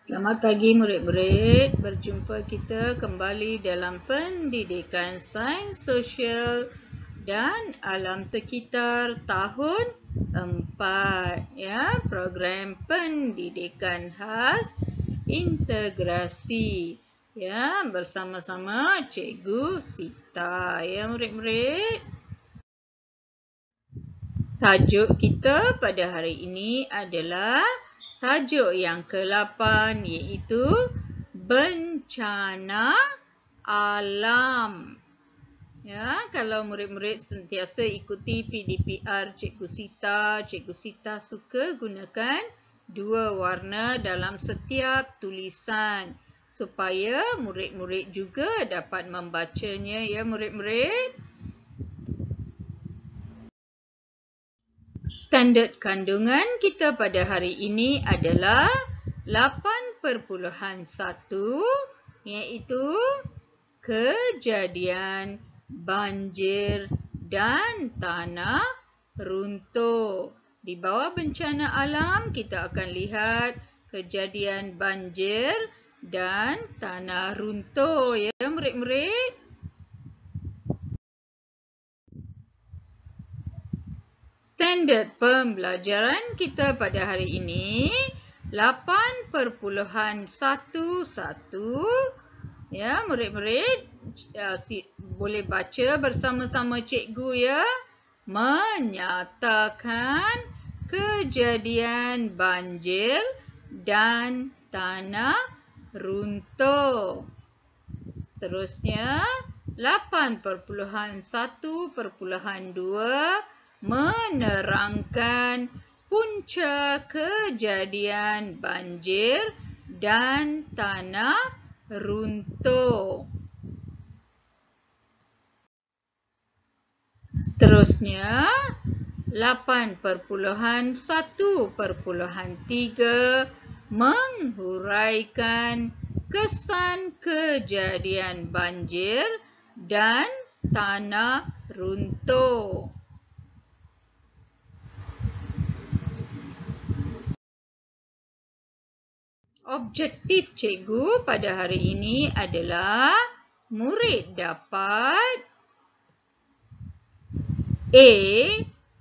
Selamat pagi murid-murid, berjumpa kita kembali dalam pendidikan sains sosial dan alam sekitar tahun 4 ya, program pendidikan khas integrasi ya, bersama-sama Cikgu Sita ya murid-murid. Tajuk kita pada hari ini adalah tajuk yang ke-8 iaitu bencana alam. Ya, kalau murid-murid sentiasa ikuti PDPR Cikgu Sita suka gunakan dua warna dalam setiap tulisan supaya murid-murid juga dapat membacanya ya murid-murid. Standard kandungan kita pada hari ini adalah 8.1 iaitu kejadian banjir dan tanah runtuh. Di bawah bencana alam kita akan lihat kejadian banjir dan tanah runtuh ya murid-murid. Standard pembelajaran kita pada hari ini 8.11 ya murid-murid boleh baca bersama-sama cikgu ya. Menyatakan kejadian banjir dan tanah runtuh. Seterusnya 8.1.2 menerangkan punca kejadian banjir dan tanah runtuh. Seterusnya 8.1.3 menghuraikan kesan kejadian banjir dan tanah runtuh. Objektif cikgu pada hari ini adalah murid dapat A.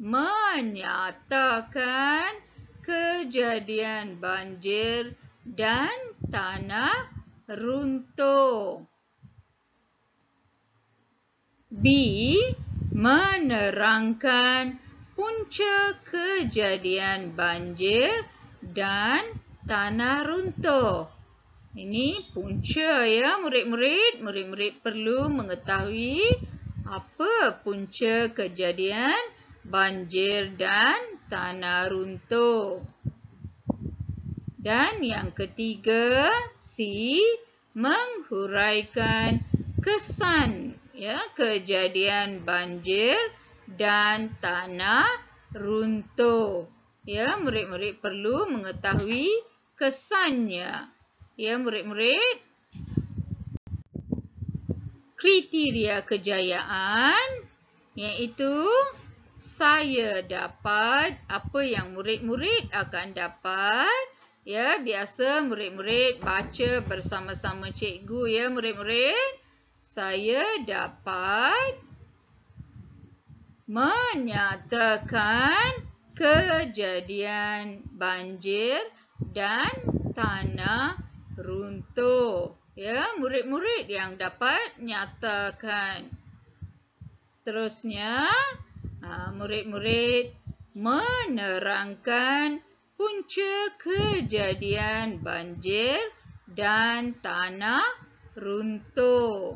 Menyatakan kejadian banjir dan tanah runtuh. B. Menerangkan punca kejadian banjir dan tanah runtuh. Ini punca ya murid-murid. Murid-murid perlu mengetahui apa punca kejadian banjir dan tanah runtuh. Dan yang ketiga, C. Menghuraikan kesan ya kejadian banjir dan tanah runtuh. Ya, murid-murid perlu mengetahui kesannya. Ya, murid-murid. Kriteria kejayaan iaitu saya dapat, apa yang murid-murid akan dapat. Ya, biasa murid-murid baca bersama-sama cikgu ya murid-murid. Saya dapat menyatakan kejadian banjir dan tanah runtuh. Ya, murid-murid yang dapat nyatakan. Seterusnya, murid-murid menerangkan punca kejadian banjir dan tanah runtuh.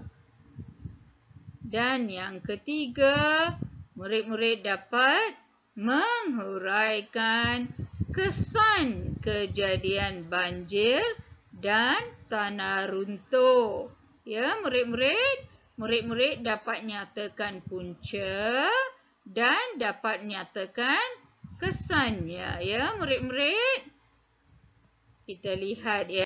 Dan yang ketiga, murid-murid dapat menghuraikan kesan kejadian banjir dan tanah runtuh. Ya, murid-murid dapat nyatakan punca dan dapat nyatakan kesannya. Ya, murid-murid. Kita lihat ya.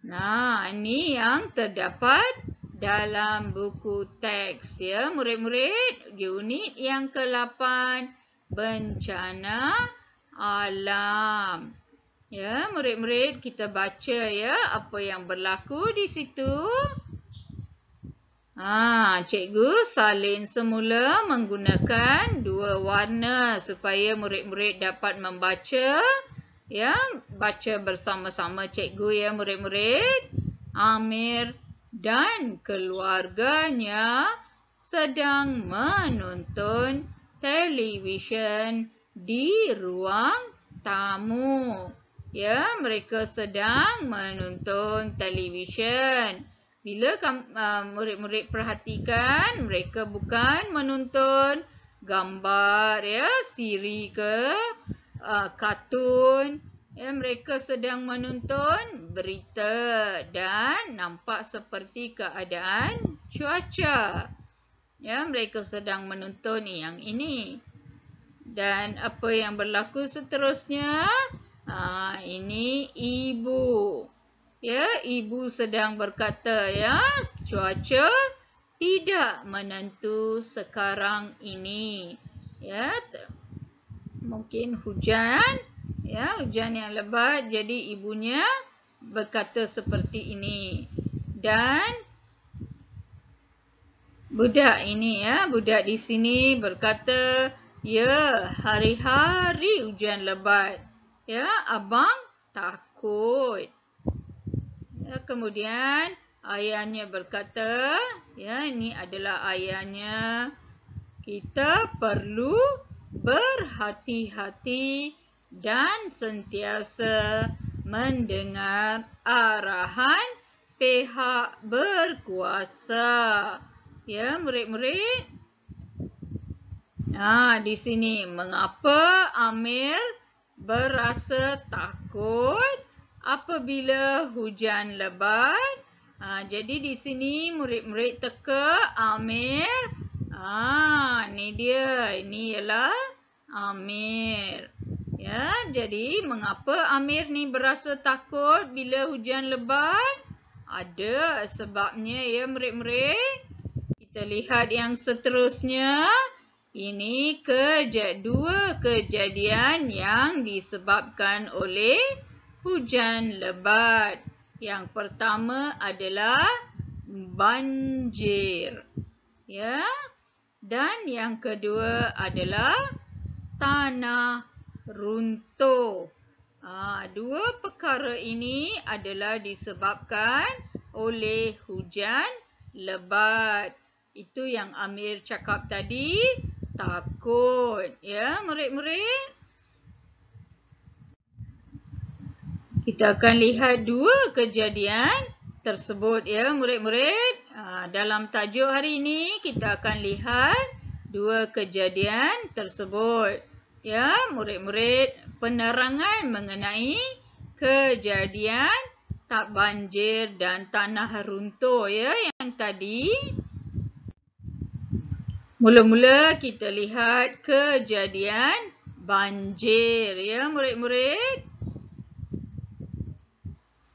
Nah, ini yang terdapat dalam buku teks ya murid-murid. Unit yang ke-8 bencana alam. Ya, murid-murid, kita baca ya apa yang berlaku di situ. Cikgu salin semula menggunakan dua warna supaya murid-murid dapat membaca. Ya, baca bersama-sama cikgu ya murid-murid. Amir dan keluarganya sedang menonton televisyen di ruang tamu. Ya, mereka sedang menonton televisyen. Bila murid-murid perhatikan, mereka bukan menonton gambar ya, siri ke kartun. Ya, mereka sedang menonton berita dan nampak seperti keadaan cuaca. Ya, mereka sedang menonton yang ini. Dan apa yang berlaku seterusnya? Ini ibu. Ya, ibu sedang berkata ya, cuaca tidak menentu sekarang ini. Ya, mungkin hujan, ya, hujan yang lebat. Jadi ibunya berkata seperti ini. Dan budak ini ya, budak di sini berkata, ya, hari-hari hujan lebat. Ya, abang takut. Ya, kemudian ayahnya berkata, ya, ini adalah ayahnya. Kita perlu berhati-hati dan sentiasa mendengar arahan pihak berkuasa. Ya, murid-murid. Di sini mengapa Amir berasa takut apabila hujan lebat? Jadi di sini murid-murid teka Amir. Ini dia. Ini ialah Amir. Ya, jadi mengapa Amir ni berasa takut bila hujan lebat? Ada sebabnya ya murid-murid. Kita lihat yang seterusnya. Ini dua kejadian yang disebabkan oleh hujan lebat. Yang pertama adalah banjir. Ya. Dan yang kedua adalah tanah runtuh. Dua perkara ini adalah disebabkan oleh hujan lebat. Itu yang Amir cakap tadi, takut. Ya, murid-murid. Kita akan lihat dua kejadian tersebut ya murid-murid. Dalam tajuk hari ini kita akan lihat dua kejadian tersebut. Ya, murid-murid, penerangan mengenai kejadian tak banjir dan tanah runtuh ya yang tadi. Mula-mula kita lihat kejadian banjir ya murid-murid.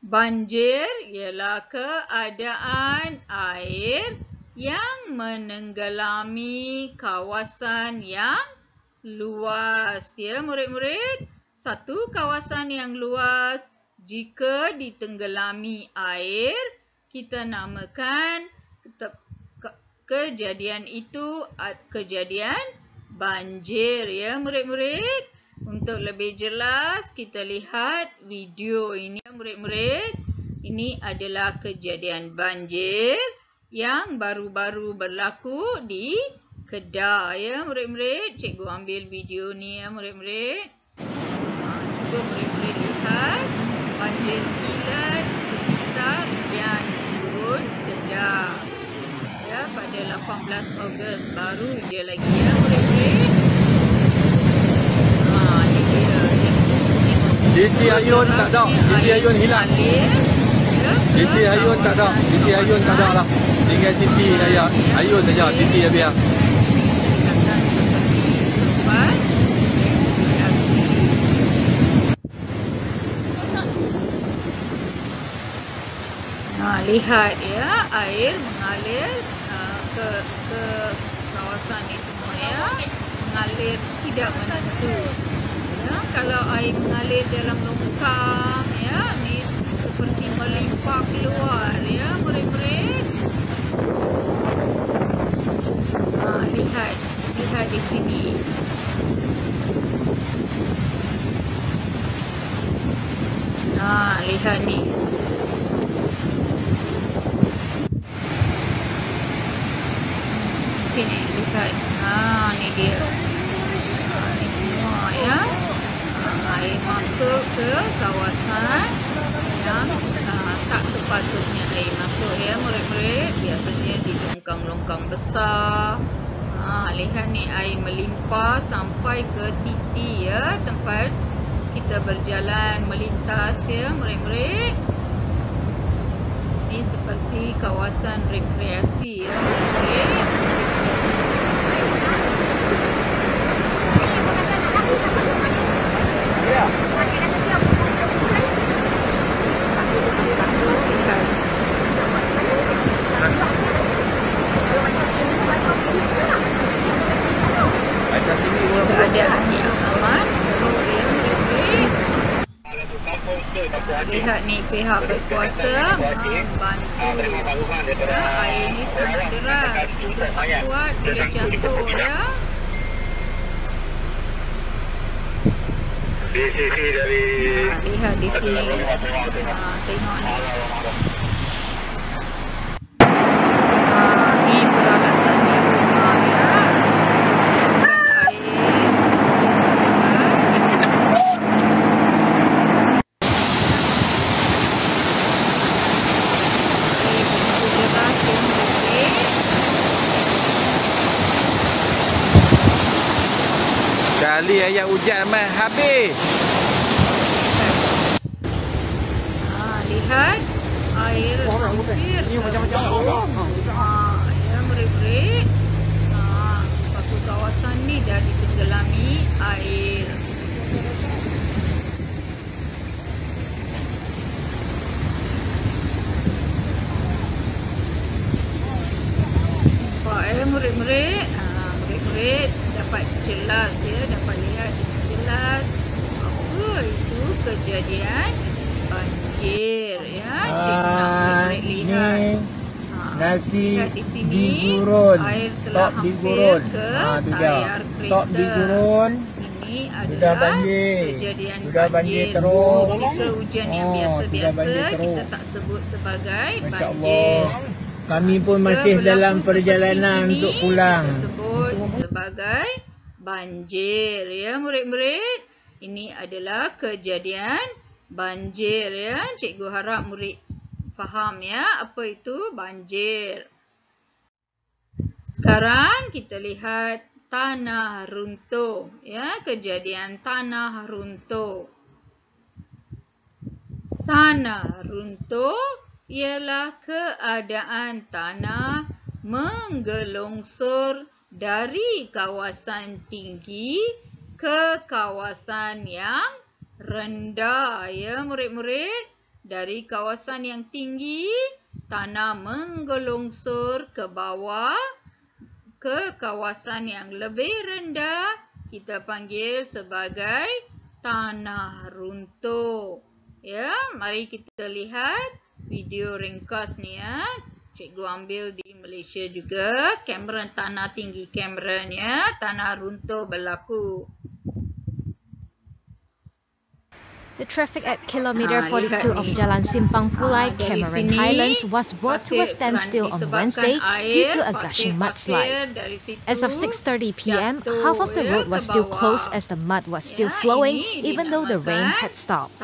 Banjir ialah keadaan air yang menenggelami kawasan yang luas. Ya murid-murid, satu kawasan yang luas jika ditenggelami air, kita namakan kejadian itu kejadian banjir. Ya murid-murid. Untuk lebih jelas, kita lihat video ini murid-murid. Ini adalah kejadian banjir yang baru-baru berlaku di Kedah ya murid-murid. Cikgu ambil video ni ya murid-murid. Cuba murid-murid lihat banjir kilat sekitar Yan Gurun Kedah. Ya, pada 18 Ogos baru je lagi ya murid-murid. Titi Ayun tak ada. Titi Ayun hilang. Titi Ayun tak ada. Titi Ayun tak ada lah. Tinggal Titi Ayun saja. Titi ya biar. Lihat ya, air mengalir ke kawasan ini semua ya. Mengalir tidak menentu. Ya, kalau air mengalir dalam longkang, ya, ni seperti melimpah keluar, ya, murid-murid. Lihat di sini. Lihat ni. Sini, lihat. Ni dia. Ni semua, ya. Air masuk ke kawasan yang tak sepatutnya air masuk, ya, murid-murid. Biasanya di longkang-longkang besar. Lihat ni, air melimpah sampai ke titik, ya, tempat kita berjalan melintas, ya, murid-murid. Ini seperti kawasan rekreasi, ya, murid-murid. Keadaan yang aman, ya, murid-murid. Lihat ni, pihak berkuasa membantu, ya, air ni sangat deras, juga tak kuat, boleh jatuh, ya. Lihat di sini. Tengok ni. Ni peralatan di rumah, ya. Kali ayat hujan mah habis. Lihat air hampir. Ya, murid-murid. Satu kawasan ni dah ditenggelami air. Nampak, ya, murid-murid. Murid-murid dapat jelas, ya, dapat lihat dengan jelas apa itu kejadian banjir, ya. Cikgu nak murid-murid lihat. Nasi lihat di sini, digurun, air telah hampir ke tayar kereta. Ini adalah kejadian banjir. Jika hujan yang biasa-biasa kita tak sebut sebagai banjir. Kami pun masih dalam perjalanan untuk pulang. Kita sebut sebagai banjir, ya, murid-murid. Ini adalah kejadian banjir, ya. Cikgu harap murid faham, ya, apa itu banjir. Sekarang kita lihat tanah runtuh, ya, kejadian tanah runtuh. Tanah runtuh ialah keadaan tanah menggelongsor dari kawasan tinggi ke kawasan yang rendah, ya, murid-murid. Dari kawasan yang tinggi, tanah menggelongsor ke bawah ke kawasan yang lebih rendah, kita panggil sebagai tanah runtuh. Ya, mari kita lihat video ringkas ni, ya. Cikgu ambil di Malaysia juga. Kamera tanah tinggi kameranya. Tanah runtuh berlaku. The traffic at kilometer 42 of Jalan Simpang Pulai, Cameron Highlands was brought to a standstill on Wednesday due to a gushing mudslide. As of 6:30 p.m., half of the road was still closed as the mud was still flowing even though the rain had stopped.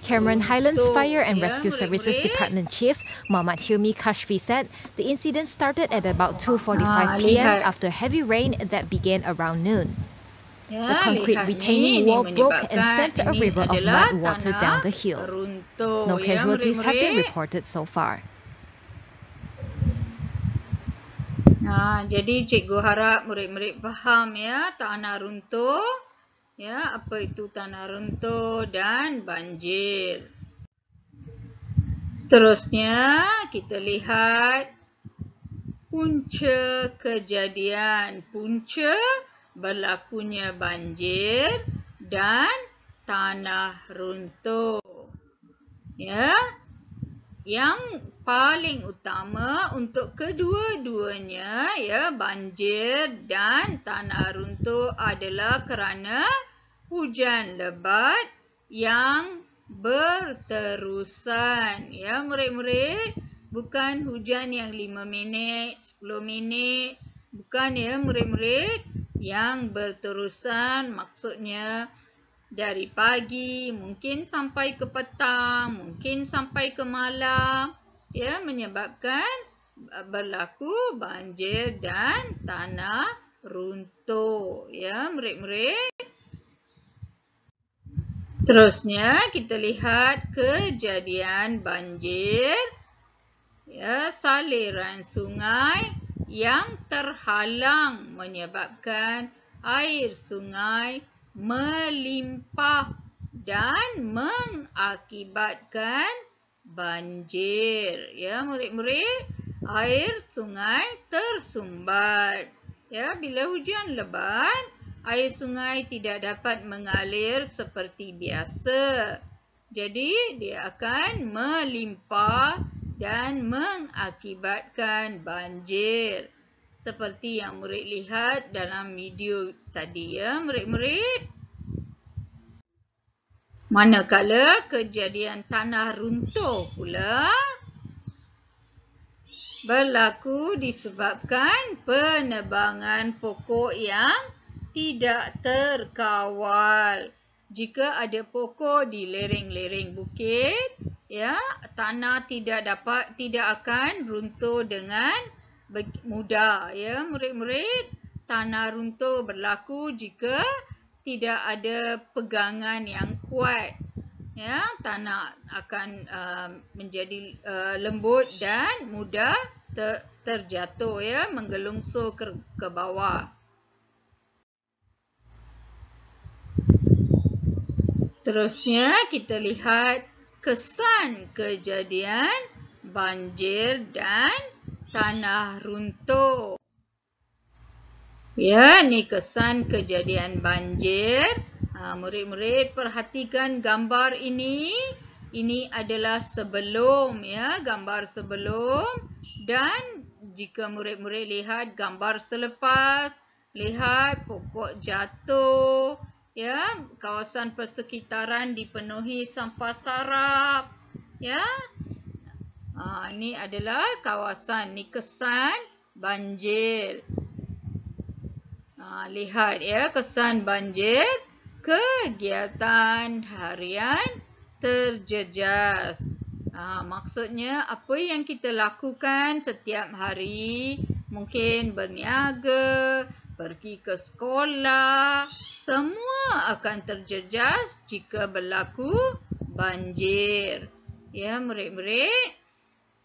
Cameron Highlands Fire and Rescue Services Department Chief Muhammad Hilmi Kashfi said the incident started at about 2:45 p.m. after heavy rain that began around noon. The concrete retaining wall broke and sent a river of mud water down the hill. No casualties have been reported so far. Jadi cikgu harap murid-murid faham, ya, tanah runtuh, ya, apa itu tanah runtuh dan banjir. Seterusnya kita lihat punca kejadian. Punca berlakunya banjir dan tanah runtuh. Ya. Yang paling utama untuk kedua-duanya, ya, banjir dan tanah runtuh adalah kerana hujan lebat yang berterusan. Ya, murid-murid, bukan hujan yang 5 minit, 10 minit, bukan, ya, murid-murid, yang berterusan maksudnya dari pagi mungkin sampai ke petang, mungkin sampai ke malam, ya, menyebabkan berlaku banjir dan tanah runtuh. Ya, murid-murid. Seterusnya kita lihat kejadian banjir. Ya, saliran sungai yang terhalang menyebabkan air sungai melimpah dan mengakibatkan banjir. Ya, murid-murid, air sungai tersumbat. Ya, bila hujan lebat, air sungai tidak dapat mengalir seperti biasa. Jadi, dia akan melimpah dan mengakibatkan banjir. Seperti yang murid lihat dalam video tadi, ya, murid-murid. Manakala kejadian tanah runtuh pula berlaku disebabkan penebangan pokok yang tidak terkawal. Jika ada pokok di lereng-lereng bukit, ya, tanah tidak akan runtuh dengan mudah. Ya, murid-murid, tanah runtuh berlaku jika tidak ada pegangan yang kuat. Ya, tanah akan menjadi lembut dan mudah terjatuh, ya, menggelungsur ke bawah. Seterusnya kita lihat kesan kejadian banjir dan tanah runtuh. Ya, ni kesan kejadian banjir. Murid-murid perhatikan gambar ini. Ini adalah sebelum, ya, gambar sebelum. Dan jika murid-murid lihat gambar selepas, lihat pokok jatuh, ya, kawasan persekitaran dipenuhi sampah sarap, ya. Ini adalah kawasan, ni kesan banjir. Lihat, ya, kesan banjir, kegiatan harian terjejas. Maksudnya apa yang kita lakukan setiap hari, mungkin berniaga, pergi ke sekolah, semua akan terjejas jika berlaku banjir. Ya, murid-murid.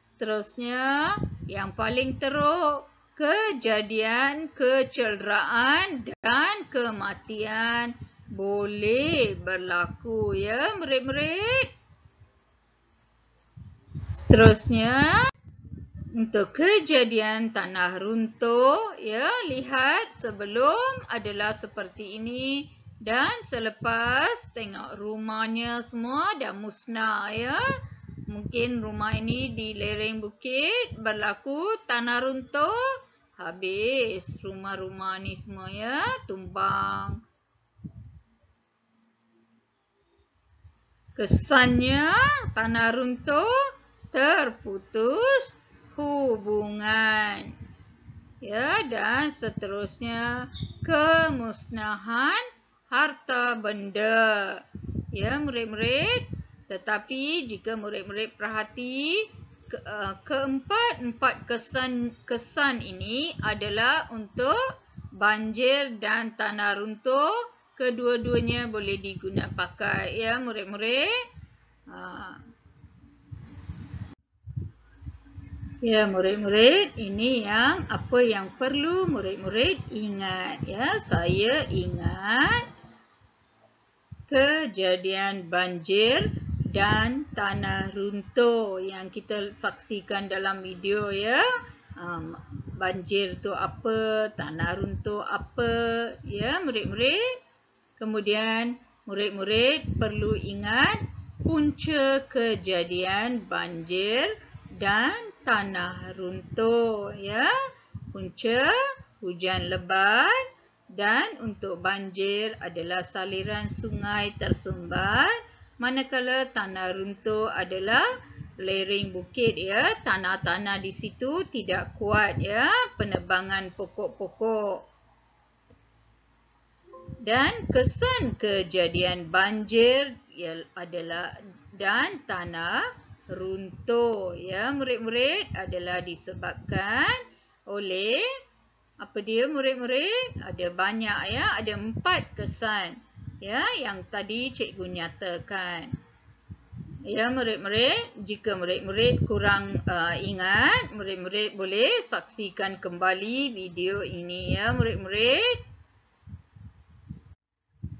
Seterusnya, yang paling teruk, kejadian kecederaan dan kematian boleh berlaku, ya, murid-murid. Seterusnya, untuk kejadian tanah runtuh, ya, lihat sebelum adalah seperti ini dan selepas tengok rumahnya semua dah musnah, ya. Mungkin rumah ini di lereng bukit berlaku tanah runtuh, habis rumah-rumah ni semua, ya, tumbang. Kesannya tanah runtuh, terputus hubungan. Ya, dan seterusnya kemusnahan harta benda. Ya, murid-murid. Tetapi jika murid-murid perhati, keempat kesan ini adalah untuk banjir dan tanah runtuh. Kedua-duanya boleh digunakan pakai, ya, murid-murid. Ya, murid-murid, ini apa yang perlu murid-murid ingat, ya. Saya ingat kejadian banjir dan tanah runtuh yang kita saksikan dalam video, ya. Banjir tu apa, tanah runtuh apa, ya, murid-murid. Kemudian murid-murid perlu ingat punca kejadian banjir dan tanah runtuh, ya. Punca hujan lebat dan untuk banjir adalah saliran sungai tersumbat, manakala tanah runtuh adalah lereng bukit, ya. Tanah-tanah di situ tidak kuat, ya, penebangan pokok-pokok. Dan kesan kejadian banjir adalah dan tanah runtuh, ya murid-murid, adalah disebabkan oleh apa dia murid-murid? Ada banyak, ya, ada 4 kesan, ya, yang tadi cikgu nyatakan. Ya murid-murid, jika murid-murid kurang ingat, murid-murid boleh saksikan kembali video ini, ya murid-murid.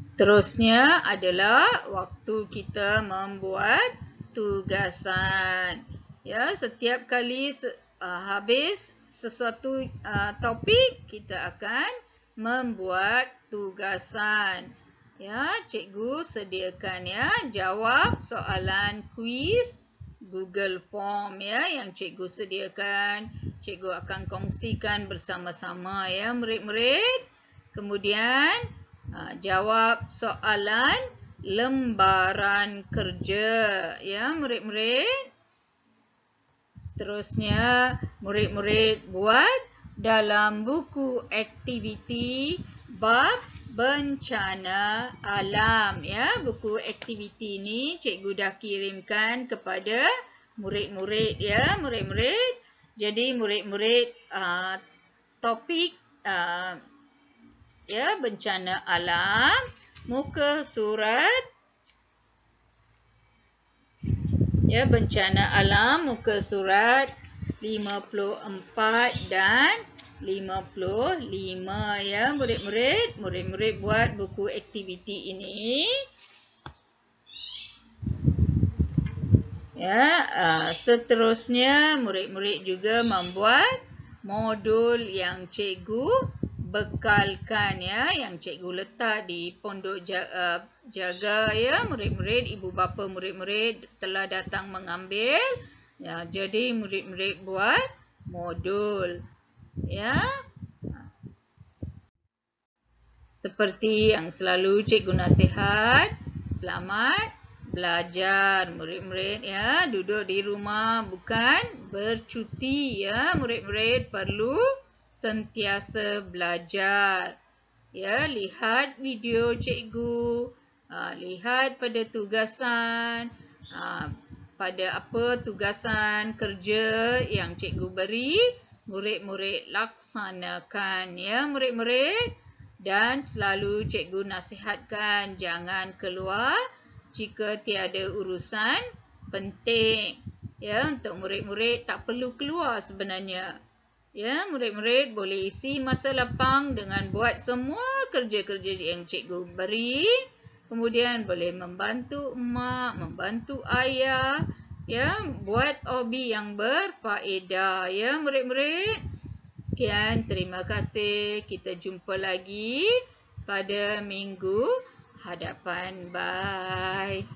Seterusnya adalah waktu kita membuat tugasan. Ya, setiap kali habis sesuatu topik, kita akan membuat tugasan. Ya, cikgu sediakan, ya, jawab soalan kuis Google Form, ya, yang cikgu sediakan. Cikgu akan kongsikan bersama-sama, ya murid-murid. Kemudian jawab soalan lembaran kerja, ya murid-murid. Seterusnya murid-murid buat dalam buku aktiviti bab bencana alam, ya. Buku aktiviti ini cikgu dah kirimkan kepada murid-murid, ya murid-murid. Jadi murid-murid topik ya bencana alam, muka surat, ya bencana alam muka surat 54 dan 55, ya murid-murid. Murid-murid buat buku aktiviti ini. Ya, seterusnya murid-murid juga membuat modul yang cikgu bekalkan, ya, yang cikgu letak di pondok jaga, ya murid-murid. Ibu bapa murid-murid telah datang mengambil, ya. Jadi murid-murid buat modul, ya. Seperti yang selalu cikgu nasihat, selamat belajar murid-murid, ya. Duduk di rumah bukan bercuti, ya murid-murid, perlu sentiasa belajar, ya. Lihat video cikgu, lihat pada tugasan, pada apa tugasan kerja yang cikgu beri, murid-murid laksanakan, ya murid-murid. Dan selalu cikgu nasihatkan jangan keluar jika tiada urusan penting, ya. Untuk murid-murid tak perlu keluar sebenarnya. Ya, murid-murid boleh isi masa lapang dengan buat semua kerja-kerja yang cikgu beri. Kemudian boleh membantu emak, membantu ayah, ya, buat hobi yang berfaedah, ya murid-murid. Sekian, terima kasih. Kita jumpa lagi pada minggu hadapan. Bye.